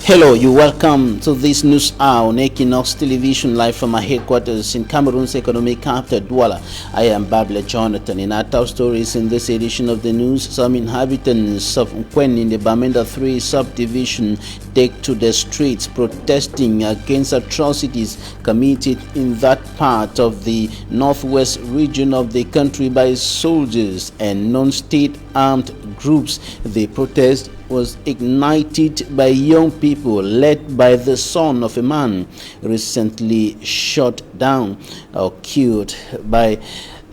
Hello, you welcome to this news hour on Equinoxe Television, live from our headquarters in Cameroon's economic capital, Douala. I am Babla Jonathan. In our top stories in this edition of the news, some inhabitants of Nkwen in the Bamenda 3 subdivision take to the streets protesting against atrocities committed in that part of the northwest region of the country by soldiers and non-state armed groups. The protest was ignited by young people led by the son of a man recently shot down or killed by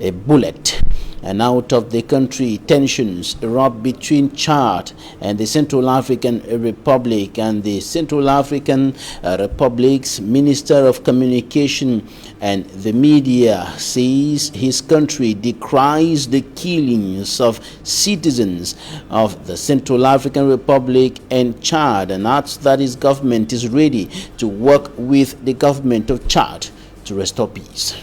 a bullet. And out of the country, tensions erupt between Chad and the Central African Republic, and the Central African Republic's Minister of Communication and the media says his country decries the killings of citizens of the Central African Republic and Chad, and adds that his government is ready to work with the government of Chad to restore peace.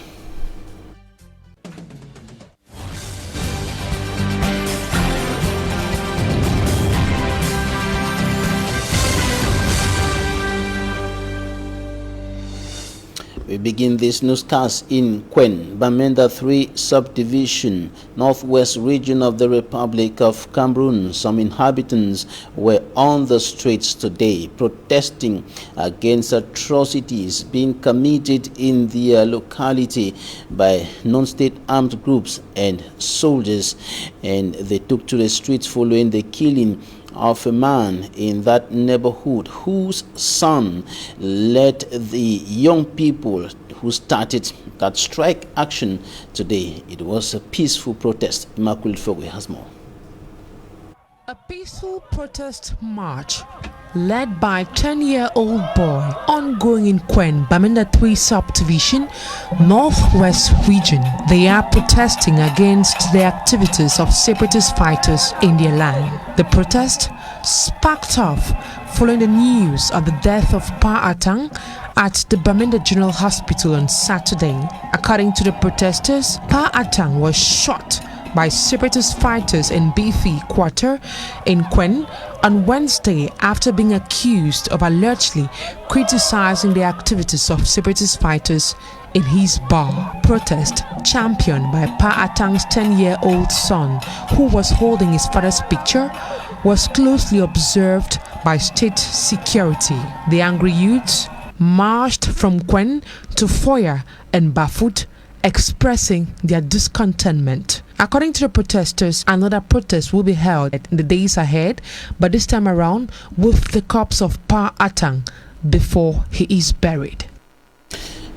We begin this newscast in Nkwen, Bamenda 3 subdivision, northwest region of the Republic of Cameroon. Some inhabitants were on the streets today protesting against atrocities being committed in their locality by non-state armed groups and soldiers, and they took to the streets following the killing of a man in that neighborhood whose son led the young people who started that strike action today. It was a peaceful protest. Immaculate Fogwe has more. A peaceful protest march led by a 10-year-old boy ongoing in Nkwen, Bamenda 3 subdivision, northwest region. They are protesting against the activities of separatist fighters in their land. The protest sparked off following the news of the death of Pa Atang at the Bamenda General Hospital on Saturday. According to the protesters, Pa Atang was shot by separatist fighters in Bifi quarter in Nkwen on Wednesday after being accused of allegedly criticizing the activities of separatist fighters in his bar. Protest championed by Pa Atang's 10-year-old son, who was holding his father's picture, was closely observed by state security. The angry youths marched from Nkwen to Foya and Bafut, expressing their discontentment. According to the protesters, another protest will be held in the days ahead, but this time around with the corpse of Pa Atang before he is buried.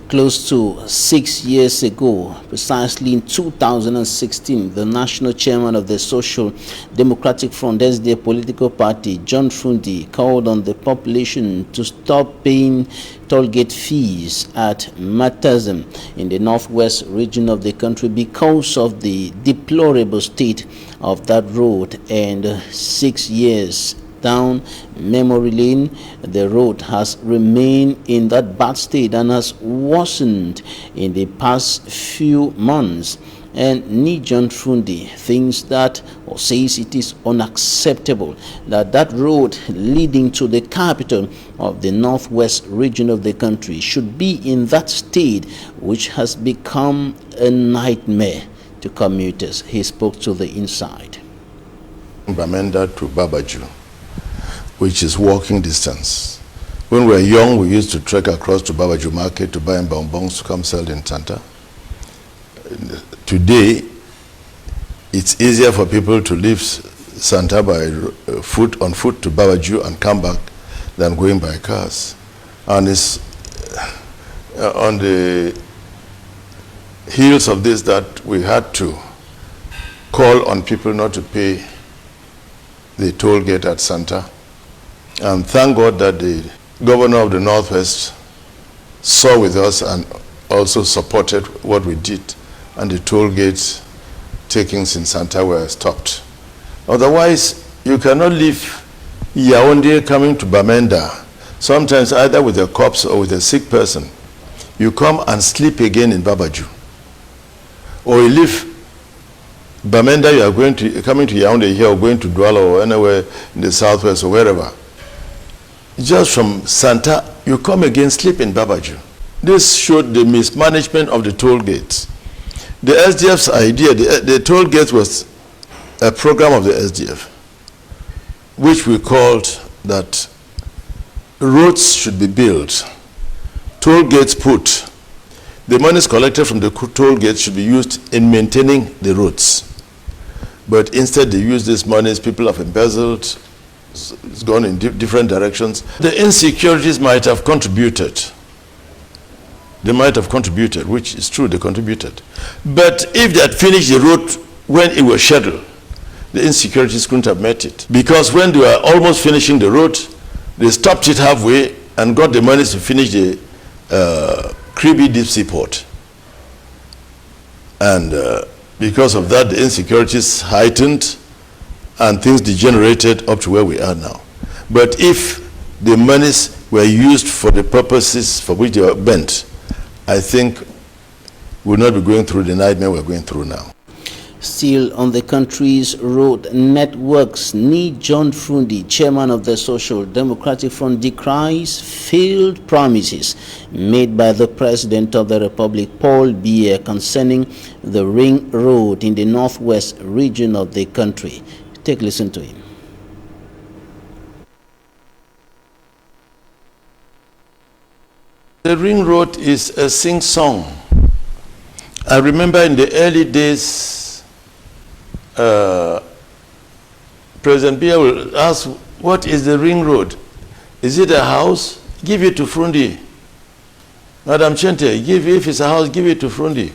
Close to 6 years ago, precisely in 2016, the national chairman of the Social Democratic Front, SD political party, John Fundi, called on the population to stop paying tollgate fees at Matazem in the northwest region of the country because of the deplorable state of that road. And 6 years down memory lane, the road has remained in that bad state and has worsened in the past few months. And Nijon Fundi thinks that, or says it is unacceptable, that road leading to the capital of the northwest region of the country should be in that state, which has become a nightmare to commuters. He spoke to the Inside. Bamenda to Babaju, which is walking distance. When we were young, we used to trek across to Babaju Market to buy bonbons to come sell in Santa. Today, it's easier for people to leave Santa by on foot to Babaju and come back than going by cars. And it's on the heels of this that we had to call on people not to pay the toll gate at Santa. And thank God that the governor of the Northwest saw with us and also supported what we did, and the toll gates takings in Santa were stopped. Otherwise, you cannot leave Yaoundé coming to Bamenda, sometimes either with a corpse or with a sick person. You come and sleep again in Babaju. Or you leave Bamenda, you are coming to Yaoundé here, or going to Douala or anywhere in the southwest or wherever. just from Santa, you come again, sleep in Babaju. This showed the mismanagement of the toll gates. The SDF's idea, the toll gates was a program of the SDF, which we called that roads should be built, toll gates put. The monies collected from the toll gates should be used in maintaining the roads. But instead they use these monies, people have embezzled, it's gone in different directions. The insecurities might have contributed. They might have contributed, which is true, they contributed. But if they had finished the road when it was scheduled, the insecurities couldn't have met it. Because when they were almost finishing the road, they stopped it halfway and got the money to finish the Kribi deep sea port. And because of that, the insecurities heightened and things degenerated up to where we are now. But if the monies were used for the purposes for which they were bent, I think we would not be going through the nightmare we're going through now. Still on the country's road networks, Ni John Frundi, chairman of the Social Democratic Front, decries failed promises made by the President of the Republic, Paul Biya, concerning the ring road in the northwest region of the country. Take a listen to him. The ring road is a sing-song. I remember in the early days, President Biya will ask, what is the ring road? Is it a house? Give it to Frundi. Madam Chente, if it's a house, give it to Frundi.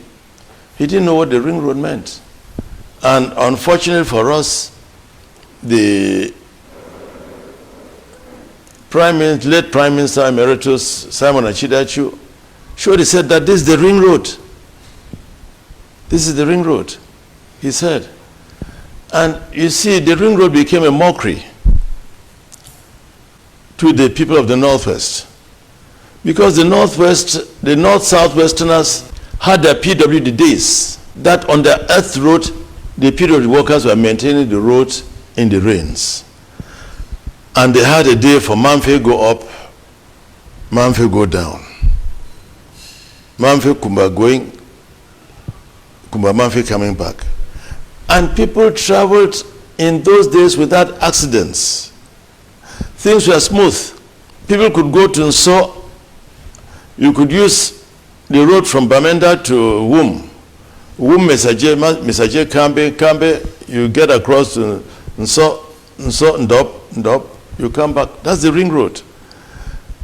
He didn't know what the ring road meant. And unfortunately for us, the late Prime Minister Emeritus Simon Achidachu surely said that this is the ring road. This is the ring road, he said. And you see, the ring road became a mockery to the people of the Northwest. Because the Northwest, the North-Southwesterners had their PWD days, that on the Earth Road, the PWD workers were maintaining the road in the rains. And they had a day for Mamfe go up, Mamfe go down. Mamfe Kumba going, Kumba Mamfe coming back. And people traveled in those days without accidents. Things were smooth. People could go to Nso. You could use the road from Bamenda to Wum. Wum, Mesaje, Kambe, you get across to Nso, Ndop, you come back. That's the ring road.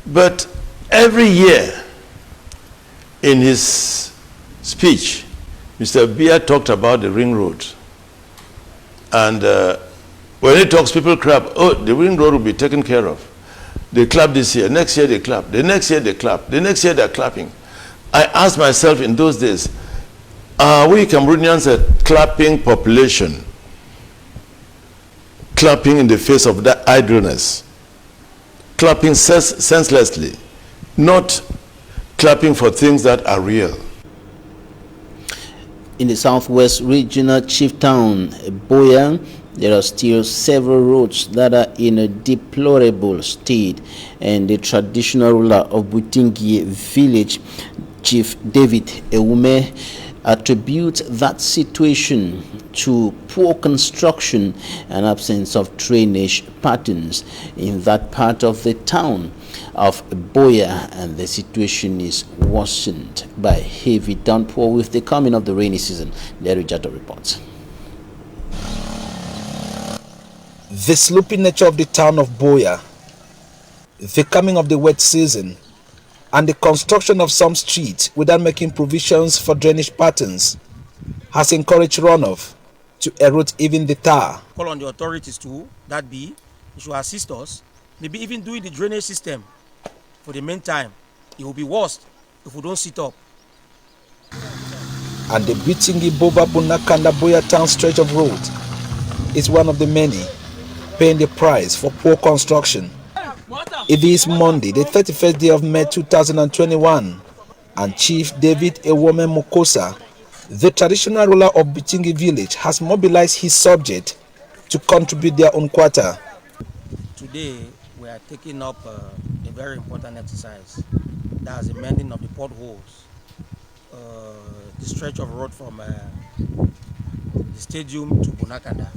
But every year in his speech, Mr. Biya talked about the ring road. And when he talks, people clap. Oh, the ring road will be taken care of. They clap this year. Next year they clap. The next year they clap. The next year they're clapping. I asked myself in those days, are we Cameroonians a clapping population? Clapping in the face of that idleness. Clapping senselessly. Not clapping for things that are real. In the southwest regional chief town, Boya, there are still several roads that are in a deplorable state, and the traditional ruler of Butingi village, Chief David Ewume, attributes that situation to poor construction and absence of drainage patterns in that part of the town of Boya, and the situation is worsened by heavy downpour with the coming of the rainy season. Larry Jato reports. The sloping nature of the town of Boya, the coming of the wet season, and the construction of some streets without making provisions for drainage patterns has encouraged runoff to erode even the tar. Call on the authorities to, that be, they should assist us, maybe even doing the drainage system. For the meantime, it will be worse if we don't sit up. And the Bitingi Boba Bunakanda Boya town stretch of road is one of the many paying the price for poor construction. It is Monday, the 31st day of May 2021, and Chief David Ewume Mukosa, the traditional ruler of Bitingi village, has mobilized his subject to contribute their own quota. Today, we are taking up a very important exercise. That's the mending of the potholes. The stretch of road from the stadium to Bunakanda.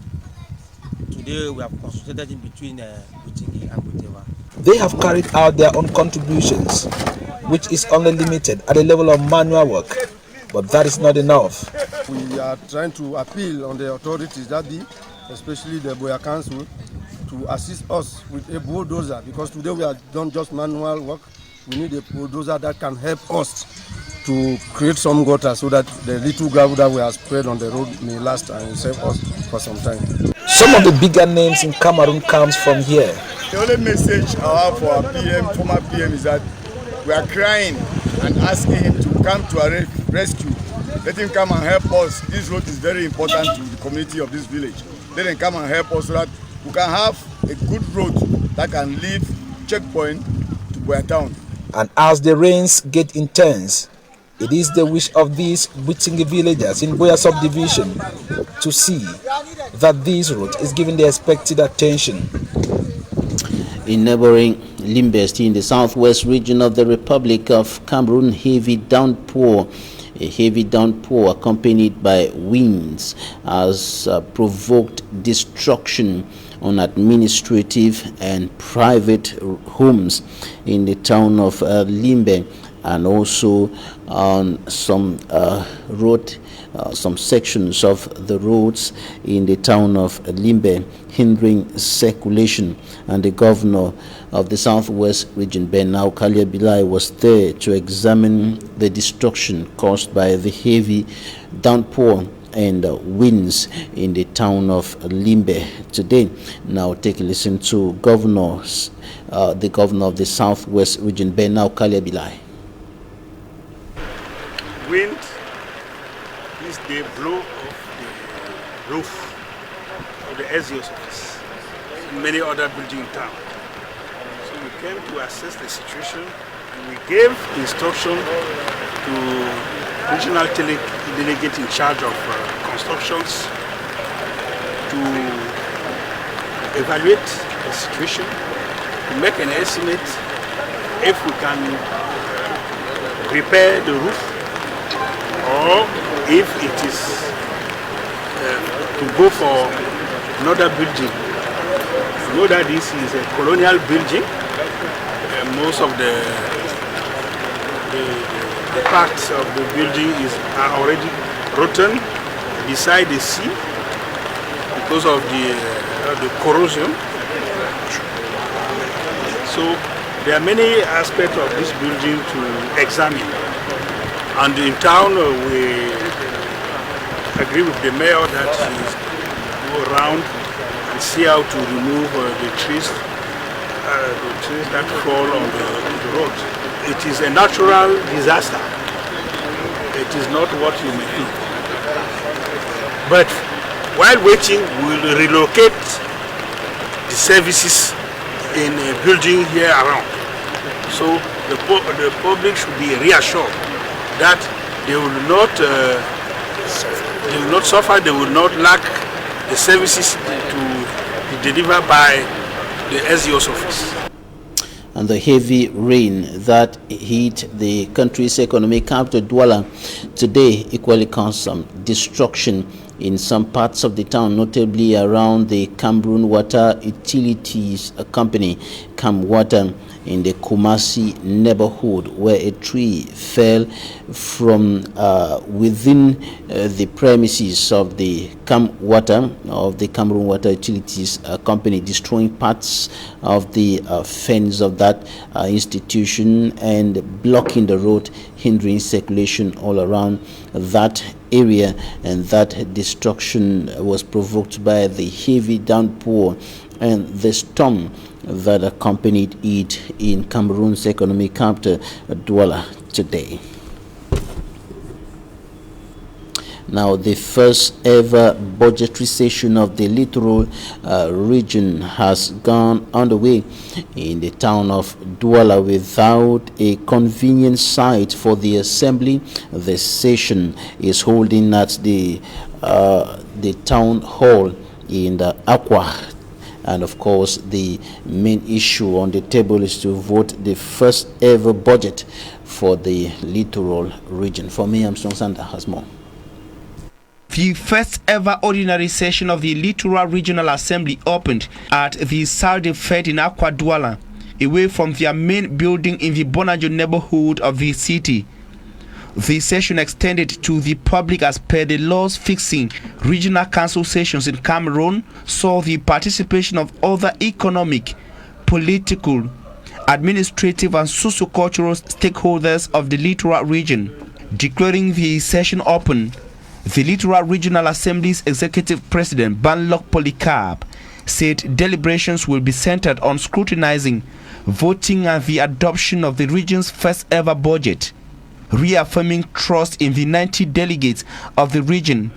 Today we have concentrated in between Butingi and Buteva. They have carried out their own contributions, which is only limited at the level of manual work, but that is not enough. We are trying to appeal on the authorities, especially the Boya Council, to assist us with a bulldozer, because today we have done just manual work. We need a bulldozer that can help us to create some gutter so that the little gravel that we have spread on the road may last and will save us for some time. Some of the bigger names in Cameroon comes from here. The only message I have for our PM, former PM, is that we are crying and asking him to come to our rescue. Let him come and help us. This road is very important to the community of this village. Let him come and help us so that we can have a good road that can lead checkpoint to Boya Town. And as the rains get intense, it is the wish of these Butingi villagers in Boya subdivision to see that this road is given the expected attention. In neighboring Limbe, in the southwest region of the Republic of Cameroon, a heavy downpour accompanied by winds has provoked destruction on administrative and private homes in the town of Limbe, and also on some some sections of the roads in the town of Limbe, hindering circulation. And the governor of the southwest region, Benau Kaliabilai, was there to examine the destruction caused by the heavy downpour and winds in the town of Limbe today. Now take a listen to the governor of the southwest region, Benau Kaliabilai. Wind this day blow off the roof of the SEO's office and many other buildings in town. So we came to assess the situation and we gave instruction to regional delegate in charge of constructions to evaluate the situation, to make an estimate if we can repair the roof, or if it is to go for another building. You know that this is a colonial building. Most of the parts of the building are already rotten beside the sea because of the corrosion. So there are many aspects of this building to examine. And in town, we agree with the mayor that he go around and see how to remove the trees that fall on the road. It is a natural disaster. It is not what you may think. But while waiting, we will relocate the services in a building here around. So the public should be reassured that they will not suffer, they will not lack the services to be delivered by the SEO's office. And the heavy rain that hit the country's economic capital, Douala, today equally caused some destruction in some parts of the town, notably around the Cameroon Water Utilities Company, Cam Water, in the Kumasi neighborhood, where a tree fell from within the premises of the Cameroon Water Utilities Company, destroying parts of the fence of that institution and blocking the road, hindering circulation all around that area. And that destruction was provoked by the heavy downpour and the storm that accompanied it in Cameroon's economic capital, Douala, today. Now, the first ever budgetary session of the littoral region has gone underway in the town of Douala without a convenient site for the assembly. The session is holding at the town hall in the Aqua And of course, the main issue on the table is to vote the first ever budget for the littoral region. For me, Armstrong Sander has more. The first ever ordinary session of the Littoral Regional Assembly opened at the Salde Fed in Akwa Douala, away from their main building in the Bonajo neighborhood of the city. The session extended to the public as per the laws fixing regional council sessions in Cameroon, saw the participation of other economic, political, administrative and socio-cultural stakeholders of the littoral region. Declaring the session open, the Littoral Regional Assembly's Executive President Banlock Polycarp said deliberations will be centered on scrutinizing, voting and the adoption of the region's first ever budget. Reaffirming trust in the 90 delegates of the region,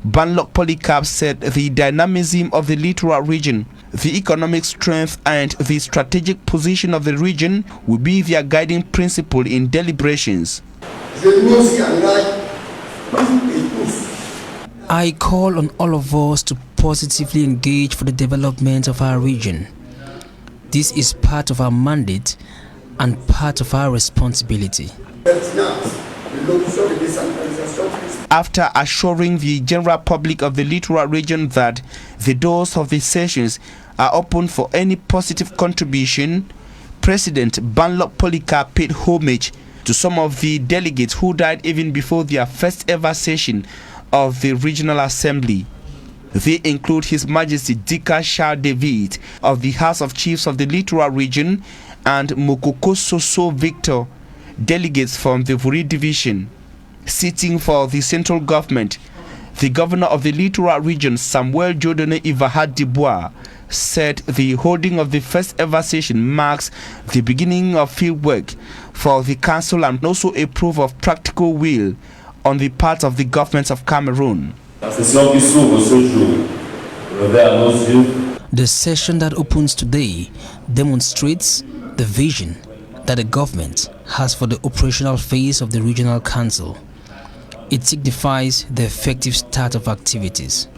Banlock Polycarp said the dynamism of the littoral region, the economic strength and the strategic position of the region will be their guiding principle in deliberations. I call on all of us to positively engage for the development of our region. This is part of our mandate and part of our responsibility. After assuring the general public of the littoral region that the doors of the sessions are open for any positive contribution, President Banlock Polycarp paid homage to some of the delegates who died even before their first ever session of the Regional Assembly. They include His Majesty Dika Shah David of the House of Chiefs of the Littoral Region and Mokoko Soso Victor, delegates from the Vuri Division. Sitting for the central government, the governor of the Littoral Region, Samuel Jodone Ivahad Dubois, said the holding of the first ever session marks the beginning of field work for the council and also a proof of practical will on the part of the government of Cameroon. The session that opens today demonstrates the vision that the government has for the operational phase of the regional council. It signifies the effective start of activities.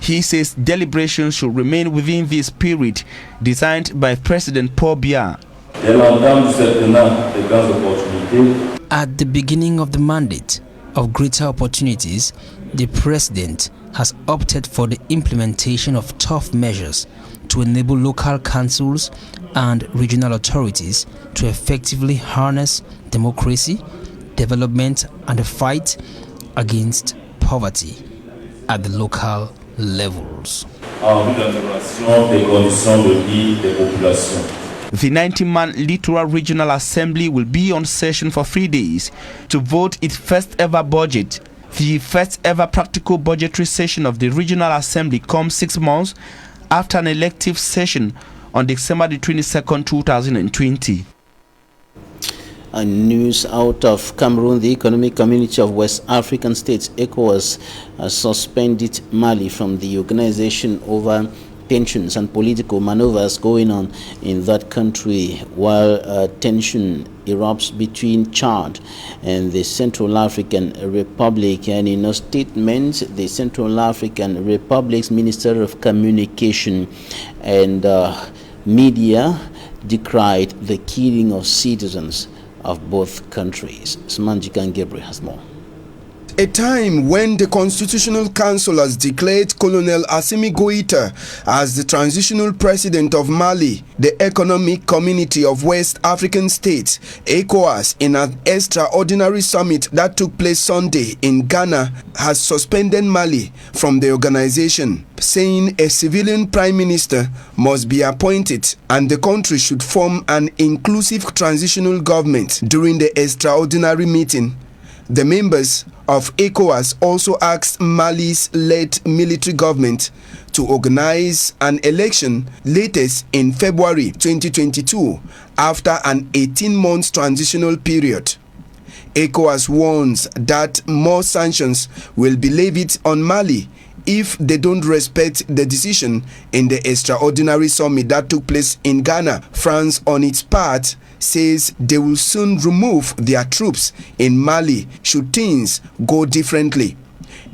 He says deliberations should remain within the spirit designed by President Paul Biya. At the beginning of the mandate of greater opportunities, the President has opted for the implementation of tough measures to enable local councils and regional authorities to effectively harness democracy, development and the fight against poverty at the local levels. The 90-man Littoral Regional Assembly will be on session for 3 days to vote its first ever budget. The first ever practical budgetary session of the Regional Assembly comes 6 months after an elective session on December the 22nd, 2020. News out of Cameroon. The Economic Community of West African States, ECOWAS, has suspended Mali from the organization over tensions and political maneuvers going on in that country, while tension erupts between Chad and the Central African Republic. And in a statement, the Central African Republic's Minister of Communication and Media decried the killing of citizens of both countries. Smanjikan Gabriel has more. A time when the Constitutional Council has declared Colonel Assimi Goïta as the transitional president of Mali, the Economic Community of West African States, ECOWAS, in an extraordinary summit that took place Sunday in Ghana, has suspended Mali from the organization, saying a civilian prime minister must be appointed and the country should form an inclusive transitional government. During the extraordinary meeting, the members of ECOWAS also asked Mali's led military government to organize an election latest in February 2022 after an 18-month transitional period. ECOWAS warns that more sanctions will be levied on Mali if they don't respect the decision in the extraordinary summit that took place in Ghana. France, on its part, says they will soon remove their troops in Mali should things go differently.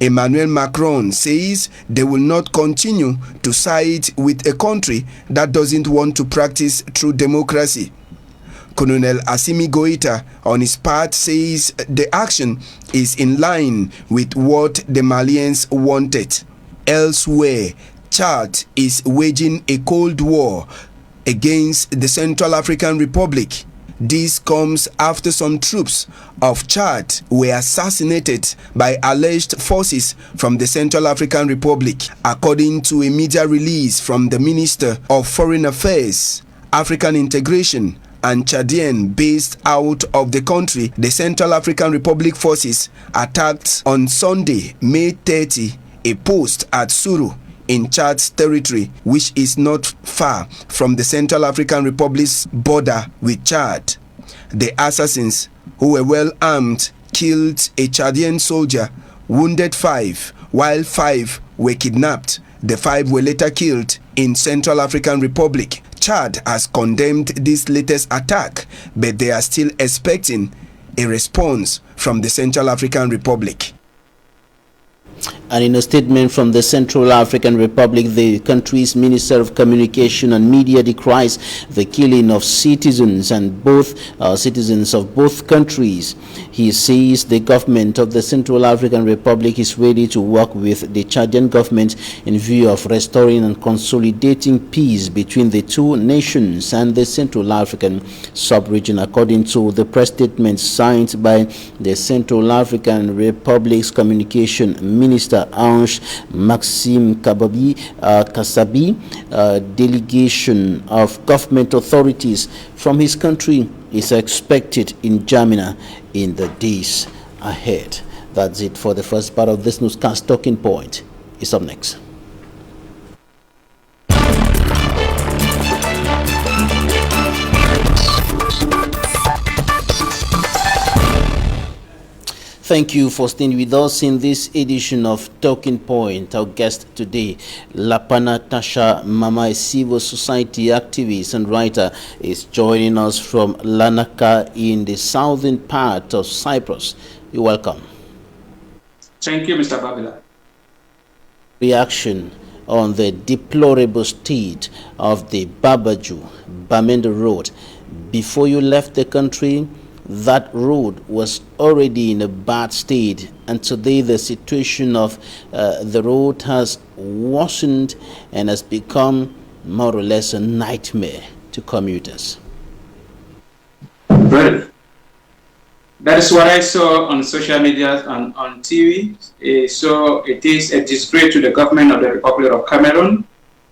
Emmanuel Macron says they will not continue to side with a country that doesn't want to practice true democracy. Colonel Assimi Goïta, on his part, says the action is in line with what the Malians wanted. Elsewhere, Chad is waging a cold war against the Central African Republic. This comes after some troops of Chad were assassinated by alleged forces from the Central African Republic. According to a media release from the Minister of Foreign Affairs, African Integration and Chadian based out of the country, the Central African Republic forces attacked on Sunday, May 30, a post at Suru in Chad's territory, which is not far from the Central African Republic's border with Chad. The assassins, who were well armed, killed a Chadian soldier, wounded 5, while 5 were kidnapped. The 5 were later killed in Central African Republic. Chad has condemned this latest attack, but they are still expecting a response from the Central African Republic. And in a statement from the Central African Republic, the country's Minister of Communication and Media decries the killing of citizens and citizens of both countries. He says the government of the Central African Republic is ready to work with the Chadian government in view of restoring and consolidating peace between the two nations and the Central African sub-region, according to the press statement signed by the Central African Republic's Communication Minister Ange Maxime Kasabi. Delegation of government authorities from his country is expected in Jamina in the days ahead. That's it for the first part of this newscast. Talking Point is up next. Thank you for staying with us in this edition of Talking Point. Our guest today, Lapana Tasha Mama, a civil society activist and writer, is joining us from Larnaca in the southern part of Cyprus. You're welcome. Thank you, Mr. Babila. Reaction on the deplorable state of the Bamenda Road. Before you left the country, that road was already in a bad state, and today the situation of the road has worsened and has become more or less a nightmare to commuters. Well, that is what I saw on social media and on TV. So it is a disgrace to the government of the Republic of Cameroon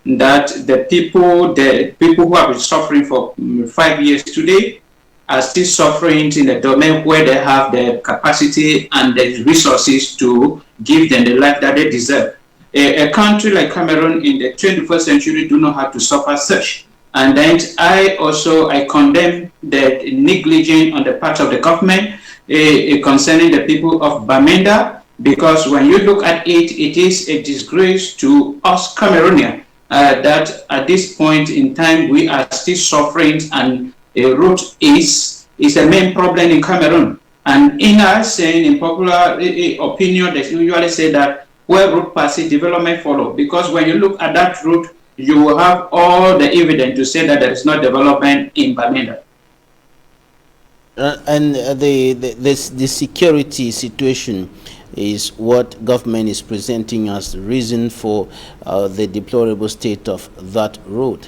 that the people who have been suffering for 5 years today are still suffering in a domain where they have the capacity and the resources to give them the life that they deserve. A country like Cameroon in the 21st century do not have to suffer such. And then I condemn the negligence on the part of the government concerning the people of Bamenda, because when you look at it, it is a disgrace to us Cameroonians that at this point in time we are still suffering, and a road is a main problem in Cameroon. And in our saying, in popular opinion, they usually say that where road passes, development follow. Because when you look at that route, you will have all the evidence to say that there is no development in Bamenda. And the security situation is what government is presenting as the reason for the deplorable state of that road.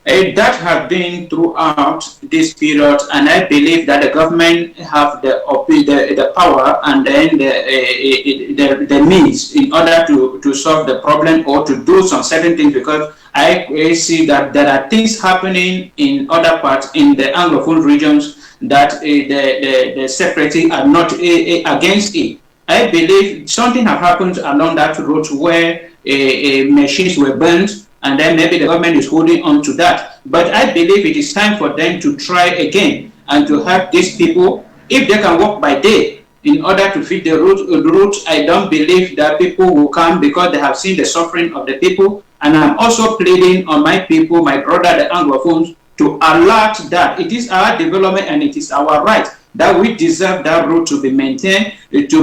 That has been throughout this period, and I believe that the government have the power and then the means in order to solve the problem or to do some certain things, because I see that there are things happening in other parts in the Anglophone regions that the separatists are not against it. I believe something has happened along that road where machines were burned, and then maybe the government is holding on to that. But I believe it is time for them to try again and to help these people. If they can work by day in order to feed the route, I don't believe that people will come, because they have seen the suffering of the people. And I'm also pleading on my people, my brother, the Anglophones, to alert that it is our development and it is our right that we deserve that road to be maintained, to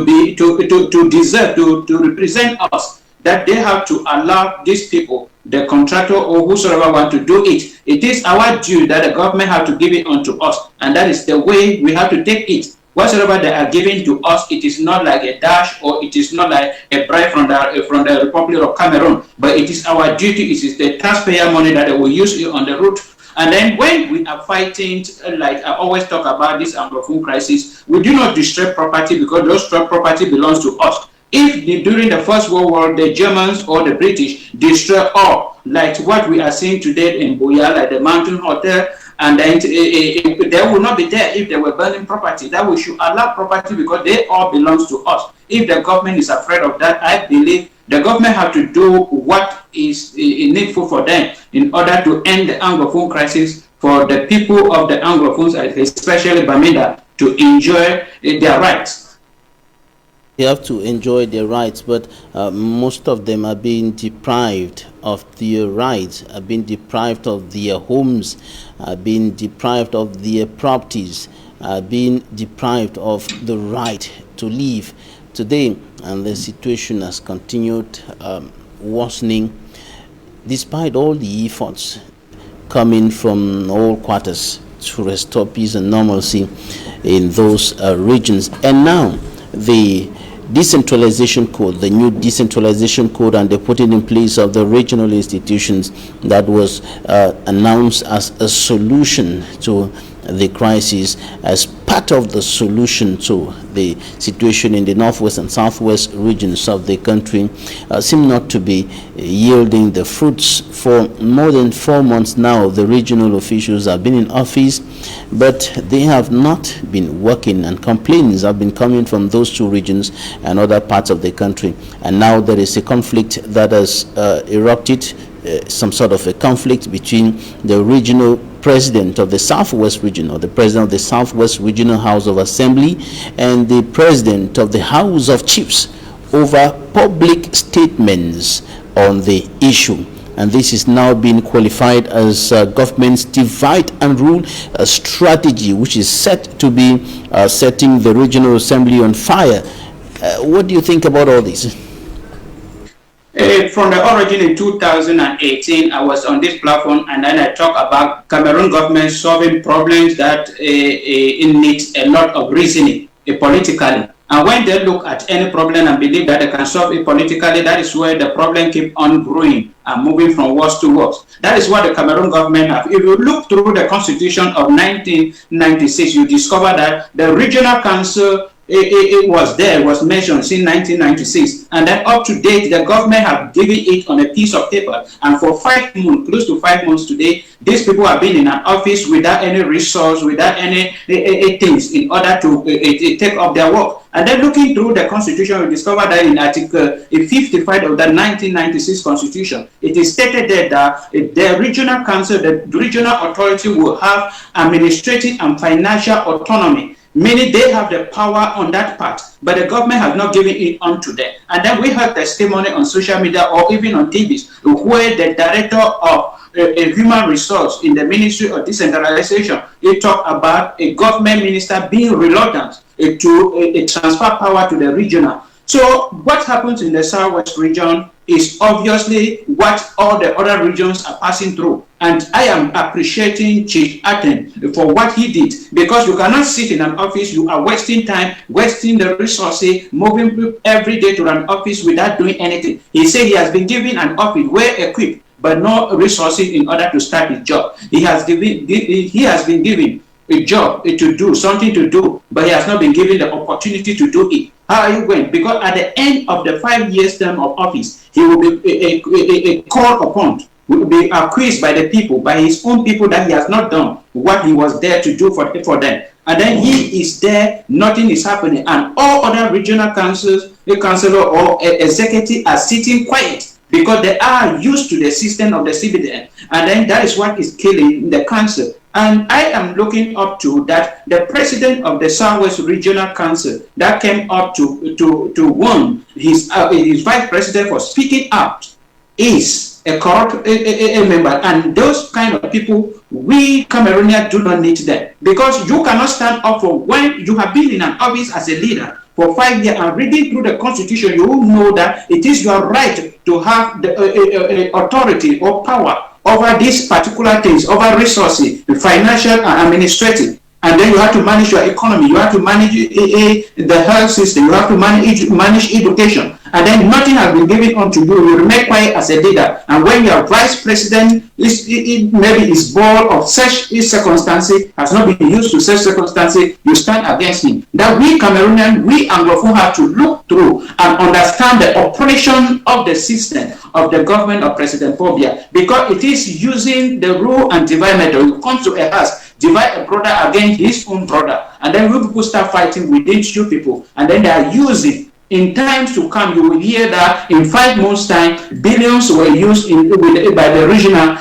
represent us, that they have to allow these people, the contractor or whosoever want to do it. It is our due that the government have to give it unto us, and that is the way we have to take it. Whatsoever they are giving to us, it is not like a dash or it is not like a bribe from the Republic of Cameroon, but it is our duty. It is the taxpayer money that they will use on the route. And then when we are fighting, like I always talk about this Anglophone crisis, we do not destroy property because those property belongs to us. If during the First World War, the Germans or the British destroy all, like what we are seeing today in Boya, like the Mountain Hotel, and then they will not be there if they were burning property. That we should allow property because they all belongs to us. If the government is afraid of that, I believe the government have to do what is needful for them in order to end the Anglophone crisis for the people of the Anglophones, especially Bamenda, to enjoy their rights. They have to enjoy their rights, but most of them are being deprived of their rights, are being deprived of their homes, are being deprived of their properties, are being deprived of the right to live today. And the situation has continued worsening despite all the efforts coming from all quarters to restore peace and normalcy in those regions. And now the decentralization code, the new decentralization code, and the putting in place of the regional institutions that was announced as a solution to the crisis, as part of the solution to the situation in the northwest and southwest regions of the country, seem not to be yielding the fruits. For more than 4 months now, the regional officials have been in office, but they have not been working, and complaints have been coming from those two regions and other parts of the country. And now there is a conflict that has erupted, some sort of a conflict between the regional president of the Southwest region, or the president of the Southwest Regional House of Assembly, and the president of the House of Chiefs over public statements on the issue. And this is now being qualified as government's divide and rule strategy, which is set to be setting the regional assembly on fire. What do you think about all this? From the origin in 2018, I was on this platform, and then I talk about Cameroon government solving problems that it needs a lot of reasoning politically. And when they look at any problem and believe that they can solve it politically, that is where the problem keep on growing and moving from worse to worse. That is what the Cameroon government have. If you look through the constitution of 1996, you discover that the regional council it was mentioned since 1996, and then up to date the government have given it on a piece of paper, and for 5 months, close to 5 months today, these people have been in an office without any resource, without any things in order to take up their work. And then looking through the constitution, we discover that in Article 55 of the 1996 constitution, it is stated there that the regional council, the regional authority, will have administrative and financial autonomy, meaning they have the power on that part, but the government has not given it unto them. And then we have testimony on social media or even on TVs where the director of human resource in the Ministry of Decentralization, he talked about a government minister being reluctant to transfer power to the regional. So what happens in the Southwest region is obviously what all the other regions are passing through. And I am appreciating Chief Aten for what he did, because you cannot sit in an office, you are wasting time, wasting the resources, moving every day to an office without doing anything. He said he has been given an office well equipped, but no resources in order to start his job. He has been given a job to do, something to do, but he has not been given the opportunity to do it. How are you going? Because at the end of the 5 years term of office, he will be called upon, will be accused by the people, by his own people, that he has not done what he was there to do for them. And then he is there, nothing is happening, and all other regional councils, the councillor or executive are sitting quiet because they are used to the system of the CBDN. And then that is what is killing the council. And I am looking up to that the president of the Southwest Regional Council that came up to warn his vice president for speaking out is a corrupt member. And those kind of people, we Cameroonians do not need them, because you cannot stand up for when you have been in an office as a leader for 5 years and reading through the constitution. You will know that it is your right to have the authority or power over these particular things, over resources, financial and administrative. And then you have to manage your economy, you have to manage the health system, you have to manage education. And then nothing has been given unto you. You remain quiet as a leader. And when your vice president maybe is bored of such circumstances, has not been used to such circumstances, you stand against him. That we Cameroonians, we Anglophone have to look through and understand the operation of the system of the government of President Pobia, because it is using the rule and divide method. You come to a house, divide a brother against his own brother, and then you people start fighting within you people, and then they are using. In times to come, you will hear that in 5 months' time, billions were used by the regional.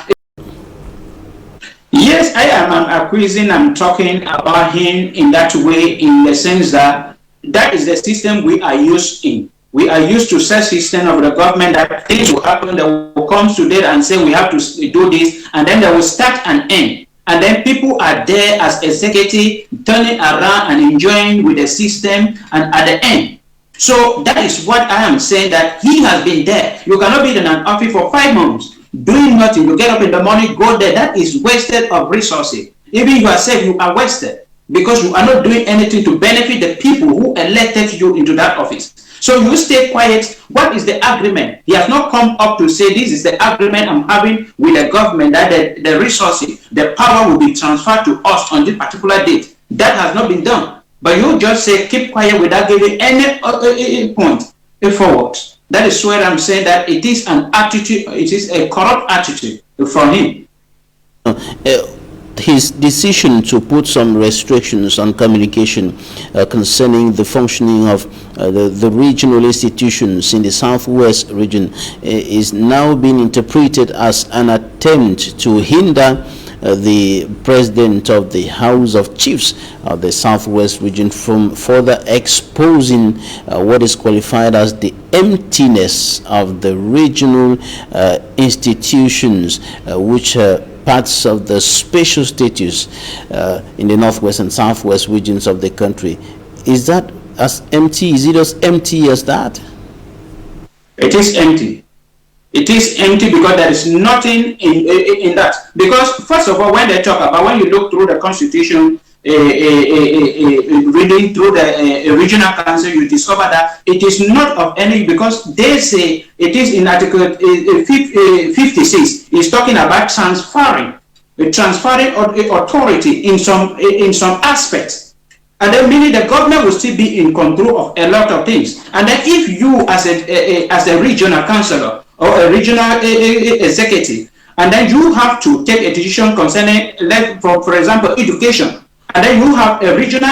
Yes, I am accusing, I'm talking about him in that way, in the sense that that is the system we are used in. We are used to such system of the government that things will happen, they will come today and say we have to do this, and then they will start and end. And then people are there as executive, turning around and enjoying with the system, and at the end. So that is what I am saying, that he has been there. You cannot be in an office for 5 months, doing nothing. You get up in the morning, go there. That is wasted of resources. Even yourself, you are wasted, because you are not doing anything to benefit the people who elected you into that office. So you stay quiet. What is the agreement? He has not come up to say this is the agreement I'm having with the government, that the resources, the power will be transferred to us on this particular date. That has not been done. But you just say keep quiet without giving any point forward. That is where I'm saying that it is an attitude, it is a corrupt attitude from him. His decision to put some restrictions on communication concerning the functioning of the regional institutions in the southwest region is now being interpreted as an attempt to hinder the president of the House of Chiefs of the southwest region from further exposing what is qualified as the emptiness of the regional institutions, which parts of the spatial status in the northwest and southwest regions of the country. Is that as empty? Is it as empty as that? It is empty. It is empty because there is nothing in that. Because first of all, when they talk about, when you look through the constitution, reading through the regional council, you discover that it is not of any, because they say it is in Article 56. It's talking about transferring authority in some aspects. And then meaning the government will still be in control of a lot of things. And then if you as a regional councillor or a regional executive, and then you have to take a decision concerning, for example, education, and then you have a regional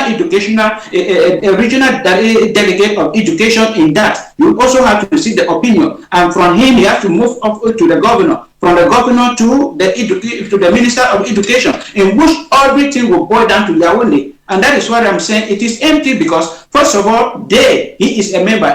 delegate of education in that, you also have to see the opinion, and from him you have to move up to the governor, from the governor to the minister of education, in which everything will boil down to Yawande. And that is what I'm saying. It is empty because, first of all, he is a member.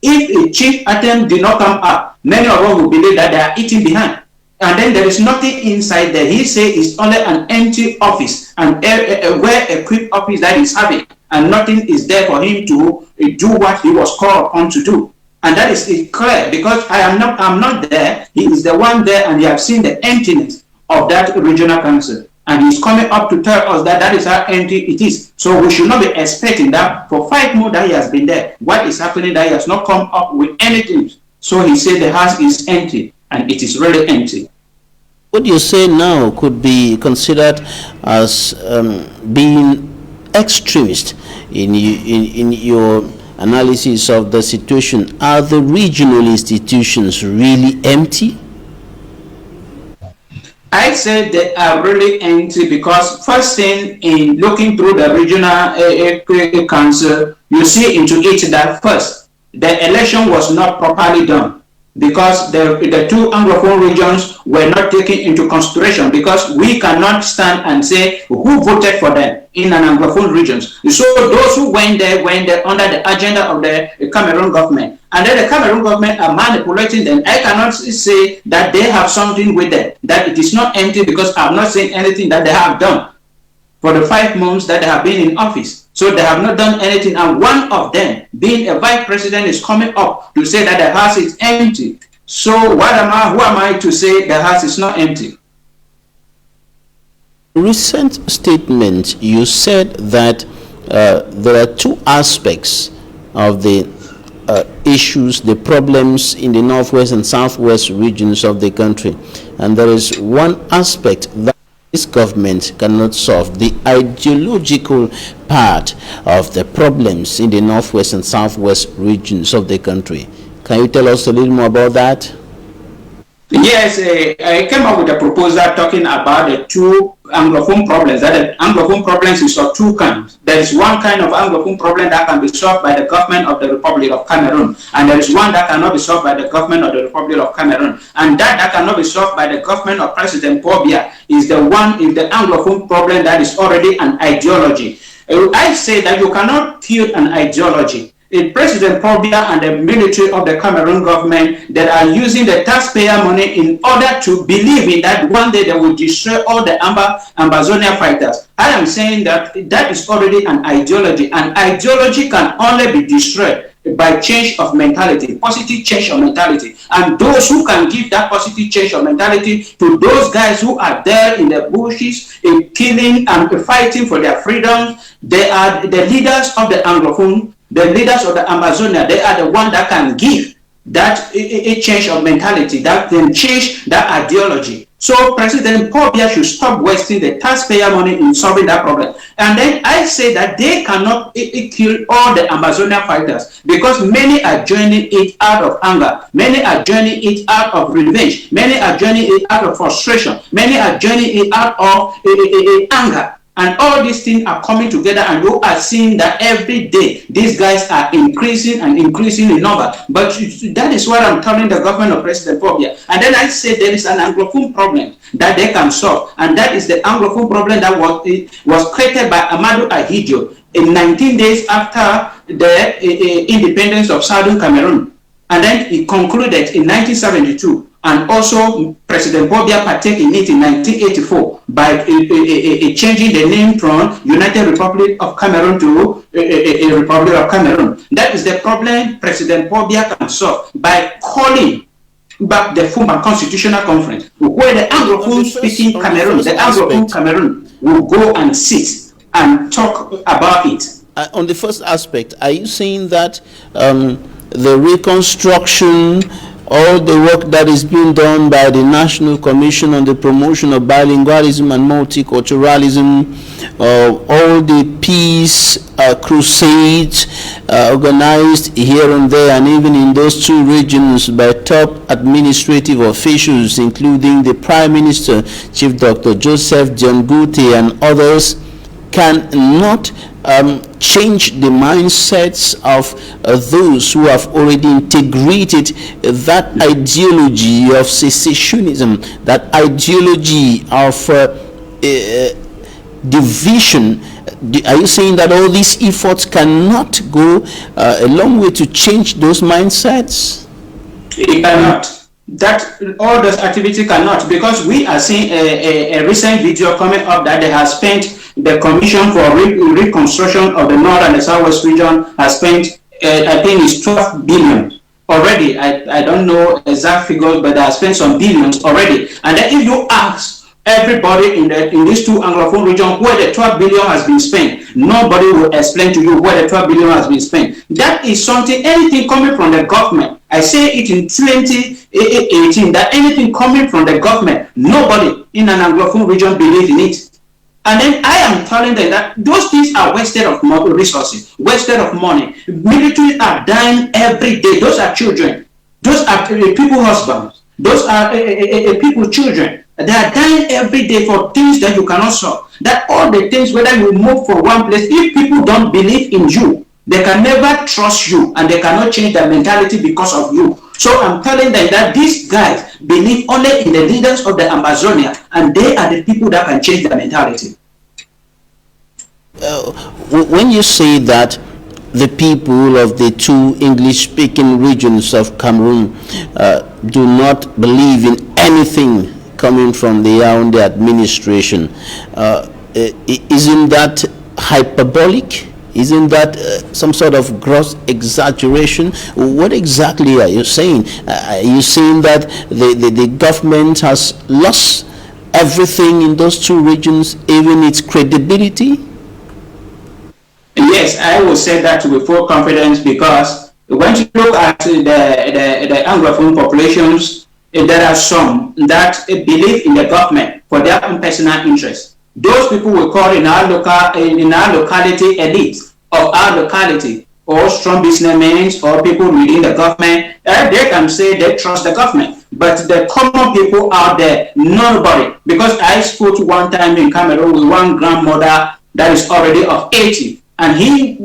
If a chief attempt did not come up, many of us will believe that they are eating behind. And then there is nothing inside there. He says it's only an empty office and a well-equipped office that he's having, and nothing is there for him to do what he was called upon to do. And that is clear, because I'm not there. He is the one there, and he has seen the emptiness of that regional council. And he's coming up to tell us that that is how empty it is. So we should not be expecting that for 5 months that he has been there. What is happening that he has not come up with anything? So he said the house is empty, and it is really empty. What you say now could be considered as being extremist in your analysis of the situation. Are the regional institutions really empty? I said they are really empty because first thing, in looking through the regional council, you see into it that first, the election was not properly done. because the two Anglophone regions were not taken into consideration, because we cannot stand and say who voted for them in an Anglophone regions. So those who went there under the agenda of the Cameroon government, and then the Cameroon government are manipulating them. I cannot say that they have something with them, that it is not empty, because I'm not saying anything that they have done for the 5 months that they have been in office. So they have not done anything, and one of them, being a vice president, is coming up to say that the house is empty. So who am I to say the house is not empty? Recent statement, you said that there are two aspects of the issues, the problems in the northwest and southwest regions of the country, and there is one aspect that this government cannot solve, the ideological part of the problems in the northwest and southwest regions of the country. Can you tell us a little more about that? Yes, I came up with a proposal talking about the two Anglophone problems. That the Anglophone problems is of two kinds. There is one kind of Anglophone problem that can be solved by the government of the Republic of Cameroon, and there is one that cannot be solved by the government of the Republic of Cameroon. And that cannot be solved by the government of President Paul Biya is the Anglophone problem that is already an ideology. I say that you cannot kill an ideology. President Paul Biya and the military of the Cameroon government that are using the taxpayer money in order to believe in that one day they will destroy all the Ambazonia fighters. I am saying that that is already an ideology. An ideology can only be destroyed by change of mentality, positive change of mentality. And those who can give that positive change of mentality to those guys who are there in the bushes, in killing and fighting for their freedoms, they are the leaders of the Anglophone. The leaders of the Amazonia, they are the ones that can give that a change of mentality, that can change that ideology. So President Paul Biya should stop wasting the taxpayer money in solving that problem. And then I say that they cannot kill all the Amazonia fighters, because many are joining it out of anger, many are joining it out of revenge, many are joining it out of frustration, many are joining it out of anger. And all these things are coming together, and you are seeing that every day these guys are increasing and increasing in number. But that is what I'm telling the government of President Paul Biya. And then I say there is an Anglophone problem that they can solve, and that is the Anglophone problem that was created by Amadou Ahidjo in 19 days after the independence of Southern Cameroon. And then it concluded in 1972. And also President Paul Biya partake in it in 1984 by changing the name from United Republic of Cameroon to a Republic of Cameroon. That is the problem President Paul Biya can solve by calling back the former constitutional conference, where the Anglophone speaking Cameroon, the Anglophone Cameroon will go and sit and talk about it. On the first aspect, are you saying that the reconstruction, all the work that is being done by the National Commission on the Promotion of Bilingualism and Multiculturalism, all the peace crusades organized here and there, and even in those two regions by top administrative officials, including the Prime Minister, Chief Dr. Joseph John Gute, and others, cannot change the mindsets of those who have already integrated that ideology of secessionism, that ideology of division. Are you saying that all these efforts cannot go a long way to change those mindsets? It cannot. That all those activities cannot, because we are seeing a recent video coming up that they have spent, the Commission for Reconstruction of the North and the Southwest region has spent, I think it's 12 billion already. I don't know exact figures, but they have spent some billions already. And then if you ask everybody in these two Anglophone regions where the 12 billion has been spent, nobody will explain to you where the 12 billion has been spent. That is something, anything coming from the government. I say it in 2018, that anything coming from the government, nobody in an Anglophone region believes in it. And then I am telling them that those things are wasted of resources, wasted of money. Military are dying every day. Those are children. Those are people husbands. Those are people children. They are dying every day for things that you cannot solve. That all the things, whether you move from one place, if people don't believe in you, they can never trust you, and they cannot change their mentality because of you. So I'm telling them that these guys believe only in the leaders of the Amazonia, and they are the people that can change their mentality. When you say that the people of the two English-speaking regions of Cameroon do not believe in anything coming from the Yaoundé administration, isn't that hyperbolic? Isn't that some sort of gross exaggeration? What exactly are you saying? Are you saying that the government has lost everything in those two regions, even its credibility? Yes, I will say that with full confidence, because when you look at the Anglophone populations, there are some that believe in the government for their own personal interests. Those people we call in our locality elites of our locality, or strong businessmen or people within the government, they can say they trust the government. But the common people out there, nobody. Because I spoke one time in Cameroon with one grandmother that is already of 80. And she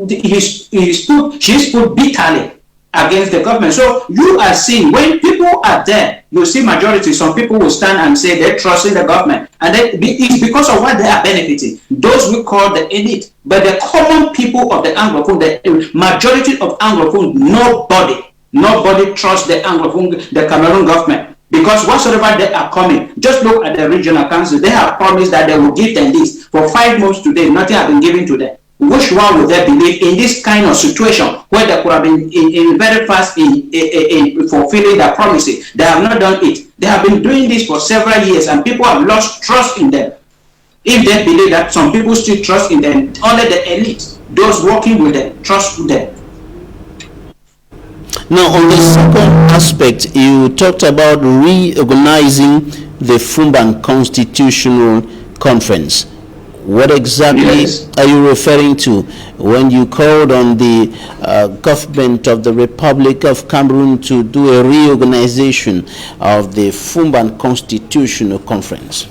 spoke bitterly against the government. So you are seeing, when people are there, you see majority, some people will stand and say they're trusting the government. And it's because of what they are benefiting. Those we call the elite. But the common people of the Anglophone, the majority of Anglophone, nobody trusts the Anglophone, the Cameroon government. Because whatsoever they are coming, just look at the regional council. They have promised that they will give them this. For 5 months today, nothing has been given to them. Which one would they believe in this kind of situation where they could have been in very fast in fulfilling their promises? They have not done it. They have been doing this for several years, and people have lost trust in them. If they believe that some people still trust in them, only the elite, those working with them, trust them. Now, on the second aspect, you talked about reorganizing the Fumban Constitutional Conference. What exactly are you referring to when you called on the government of the Republic of Cameroon to do a reorganization of the Fumban Constitutional Conference?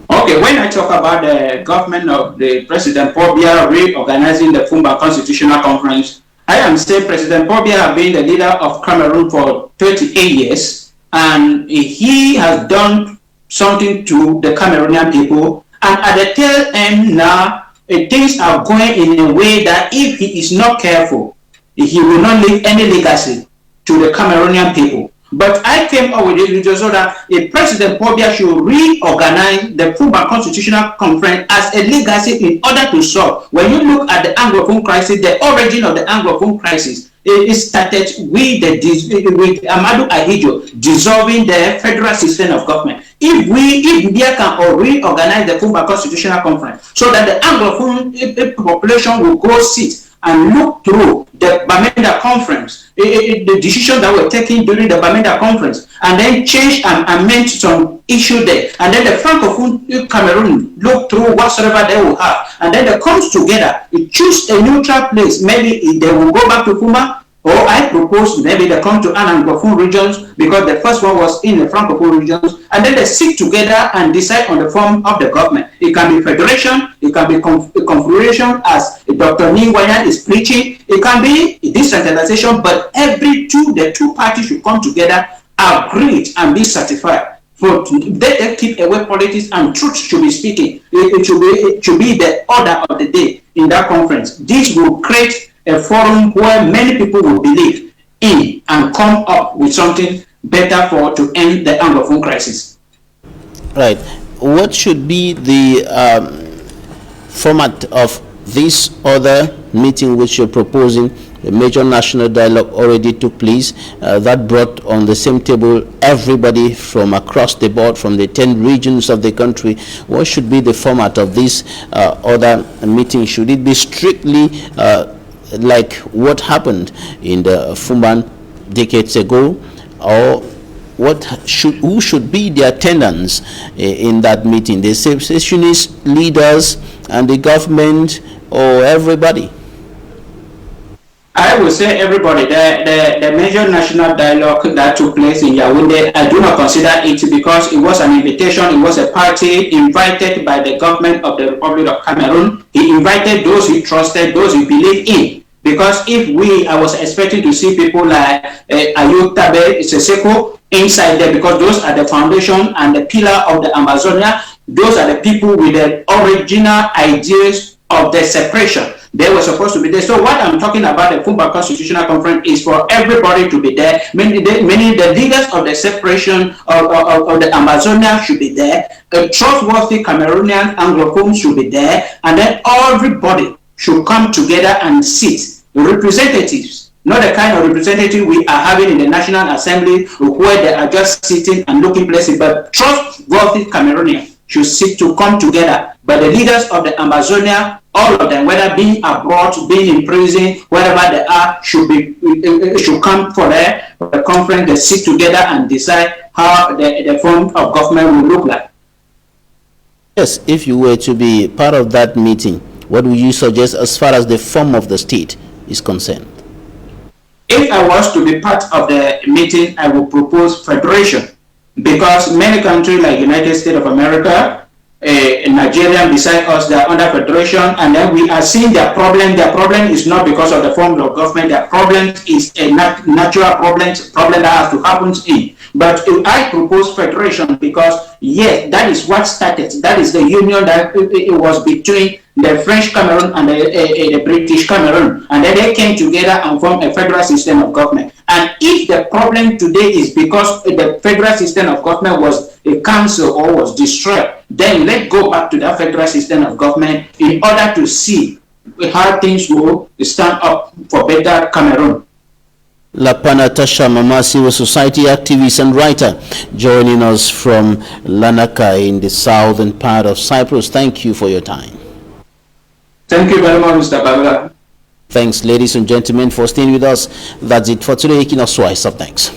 Okay, when I talk about the government of the President Paul Biya reorganizing the Fumban Constitutional Conference, I am saying President Paul Biya has been the leader of Cameroon for 38 years, and he has done something to the Cameroonian people. And at the tail end now, things are going in a way that if he is not careful, he will not leave any legacy to the Cameroonian people. But I came up with it so that President Paul Biya should reorganize the Fumban Constitutional Conference as a legacy in order to solve. When you look at the Anglophone crisis, the origin of the Anglophone crisis, it started with Amadou Ahidjo dissolving the federal system of government. If India can reorganize the Fumban Constitutional Conference so that the Anglophone population will go sit and look through the Bamenda Conference, the decisions that were taken during the Bamenda Conference, and then change and amend some issue there, and then the Francophone Cameroon look through whatsoever they will have, and then they comes together, choose a neutral place. Maybe they will go back to Fumba, or I propose maybe they come to an Anglophone regions, because the first one was in the Francophone regions, and then they sit together and decide on the form of the government. It can be federation, it can be confederation, as Dr. Ningwayan is preaching, it can be decentralization, but the two parties should come together, agree and be certified. For they keep away politics and truth should be speaking. It should be the order of the day in that conference. This will create a forum where many people will believe in and come up with something better to end the Anglophone crisis. Right. What should be the format of this other meeting which you're proposing? The major national dialogue already took place. That brought on the same table everybody from across the board, from the 10 regions of the country. What should be the format of this other meeting? Should it be strictly like what happened in the Fumban decades ago, or who should be the attendants in that meeting? The secessionist leaders and the government, or everybody? I would say everybody. The major national dialogue that took place in Yaoundé, I do not consider it, because it was an invitation. It was a party invited by the government of the Republic of Cameroon. He invited those he trusted, those he believed in. Because if I was expecting to see people like Ayuk Tabe Seseko inside there, because those are the foundation and the pillar of the Amazonia. Those are the people with the original ideas of the separation. They were supposed to be there. So what I'm talking about, the Kumba Constitutional Conference, is for everybody to be there. Meaning the leaders of the separation of the Amazonia should be there. Trustworthy Cameroonian Anglophones should be there. And then everybody should come together and sit. Representatives, not the kind of representative we are having in the National Assembly where they are just sitting and looking places, but trustworthy Cameroonians should sit to come together. But the leaders of the Amazonia, all of them, whether being abroad, being in prison, wherever they are, should come for the conference. They sit together and decide how the form of government will look like. Yes, if you were to be part of that meeting, what would you suggest as far as the form of the state is concerned? If I was to be part of the meeting, I would propose federation, because many countries like United States of America, Nigeria beside us, they are under federation, and then we are seeing their problem. Their problem is not because of the form of government. Their problem is a natural problem that has to happen in. But I propose federation because, yes, that is what started. That is the union that it was between the French Cameroon and the British Cameroon. And then they came together and formed a federal system of government. And if the problem today is because the federal system of government was cancelled or was destroyed, then let's go back to that federal system of government in order to see how things will stand up for better Cameroon. Lapana Tasha Mama, civil society activist and writer, joining us from Lanaka in the southern part of Cyprus. Thank you for your time. Thank you very much, Mr. Babala. Thanks, ladies and gentlemen, for staying with us. That's it for today. Equinoxe Thanks.